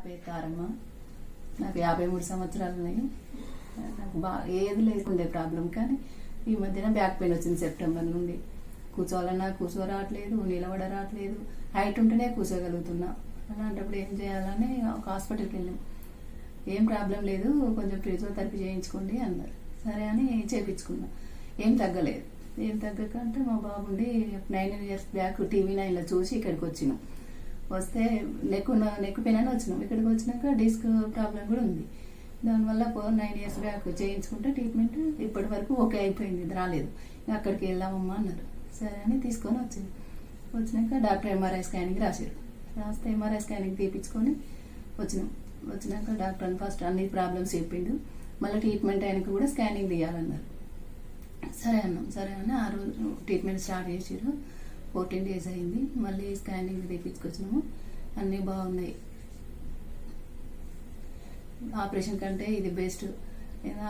పేరు తారమ్మ. నాకు 53 సంవత్సరాలు ఉన్నాయి. నాకు ఏది లేకుండే ప్రాబ్లం, కానీ ఈ మధ్యన బ్యాక్ పెయిన్ వచ్చింది సెప్టెంబర్ నుండి. కూర్చోవాలన్నా కూర్చోరావట్లేదు, నిలబడ రావట్లేదు. హైట్ ఉంటేనే కూర్చోగలుగుతున్నా. అలాంటప్పుడు ఏం చేయాలని ఒక హాస్పిటల్కి వెళ్ళాం. ఏం ప్రాబ్లం లేదు, కొంచెం ఫిజియోథెరపీ చేయించుకోండి అన్నారు. సరే అని చేయించుకున్నా. ఏం తగ్గలేదు. ఏం తగ్గకంటే మా బాబుండి 9 years బ్యాక్ TV9లో చూసి ఇక్కడికి వచ్చినాం. వస్తే నెక్ పెయిన్ అని వచ్చినాం. ఇక్కడికి వచ్చినాక డిస్క్ ప్రాబ్లం కూడా ఉంది. దానివల్ల 9 years బ్యాక్ చేయించుకుంటే ట్రీట్మెంట్ ఇప్పటి వరకు ఓకే అయిపోయింది, రాలేదు. అక్కడికి వెళ్దామమ్మా అన్నారు. సరే అని తీసుకొని వచ్చినాక డాక్టర్ MRI స్కానింగ్ రాశారు. రాస్తే MRI స్కానింగ్ తీపించుకొని వచ్చినాక డాక్టర్ ఫస్ట్ అన్ని ప్రాబ్లమ్స్ చెప్పిండు. మళ్ళీ ట్రీట్మెంట్ అయినాక కూడా స్కానింగ్ తీయాలన్నారు. సరే అని ఆ రోజు ట్రీట్మెంట్ స్టార్ట్ చేసారు. 14 days అయింది. మళ్ళీ స్కానింగ్ తీపించుకొచ్చినాము. అన్నీ బాగున్నాయి. ఆపరేషన్ కంటే ఇది బెస్ట్.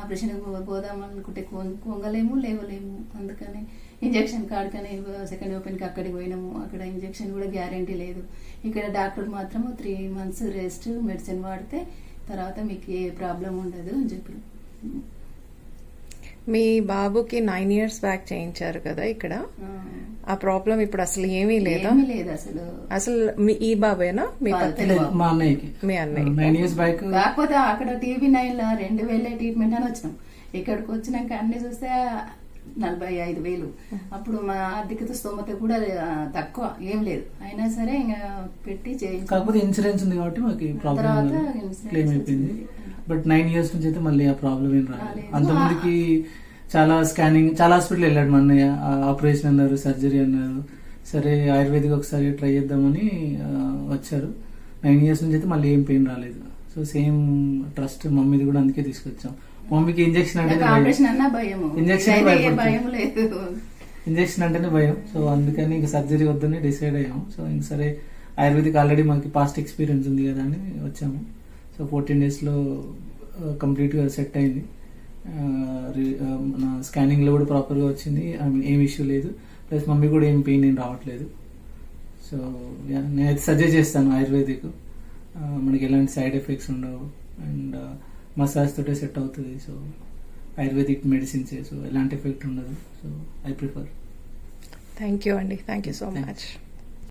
ఆపరేషన్ పోదామనుకుంటే కొంగలేము, లేవలేము. అందుకని ఇంజక్షన్ కాడికని సెకండ్ ఓపెన్కి అక్కడికి పోయినాము. అక్కడ ఇంజక్షన్ కూడా గ్యారంటీ లేదు. ఇక్కడ డాక్టర్ మాత్రం 3 months రెస్ట్, మెడిసిన్ వాడితే తర్వాత మీకు ఏ ప్రాబ్లం ఉండదు అని చెప్పి. మీ బాబుకి 9 years బ్యాక్ చేయించారు కదా ఇక్కడ. ఆ ప్రాబ్లం ఇప్పుడు అసలు ఏమీ లేదా? అసలు ఈ బాబేనా మా అన్నయ్యకి? మీ అన్నయ్య 9 years బ్యాక్. కాకపోతే అక్కడ TV9లో 2000 ట్రీట్మెంట్ అని వచ్చినాం. ఇక్కడికి వచ్చినాక అన్ని చూస్తే 45,000. అప్పుడు మా ఆర్థికత స్తోమత కూడా తక్కువ, ఏం లేదు. అయినా సరే ఇంకా పెట్టి కాకపోతే ఇన్సూరెన్స్ ఉంది కాబట్టి మాకు ప్రాబ్లం క్లెయిమ్ అయిపోయింది. బట్ 9 years నుంచి అయితే మళ్ళీ ఆ ప్రాబ్లం ఏం రాలేదు. అంతమందికి చాలా స్కానింగ్, చాలా హాస్పిటల్ వెళ్ళాడు మా అన్నయ్య. ఆపరేషన్ అన్నారు, సర్జరీ అన్నారు. సరే ఆయుర్వేదిక్ ఒకసారి ట్రై చేద్దామని వచ్చారు. 9 years నుంచి అయితే మళ్ళీ ఏం పెయిన్ రాలేదు. సో సేమ్ ట్రస్ట్ మమ్మీది కూడా అందుకే తీసుకొచ్చాం. మమ్మీకి ఇంజక్షన్ అంటే ఇంజక్షన్ అంటేనే భయం. సో అందుకని ఇంక సర్జరీ వద్దని డిసైడ్ అయ్యాము. సో ఇంక సరే ఆయుర్వేదిక్ ఆల్రెడీ మనకి పాస్ట్ ఎక్స్పీరియన్స్ ఉంది కదా అని వచ్చాము. సో 14 days కంప్లీట్ గా సెట్ అయింది. నా స్కానింగ్ లో కూడా ప్రాపర్ గా వచ్చింది. ఏం ఇష్యూ లేదు. ప్లస్ మమ్మీ కూడా ఏం పెయిన్ ఏం రావట్లేదు. సో నేనైతే సజెస్ట్ చేస్తాను ఆయుర్వేదిక్. మనకి ఎలాంటి సైడ్ ఎఫెక్ట్స్ ఉండవు అండ్ మసాజ్ తోటే సెట్ అవుతుంది. సో ఆయుర్వేదిక్ మెడిసిన్స్, సో ఎలాంటి ఎఫెక్ట్ ఉండదు. So I prefer. Thank you అండి. Thank you so much.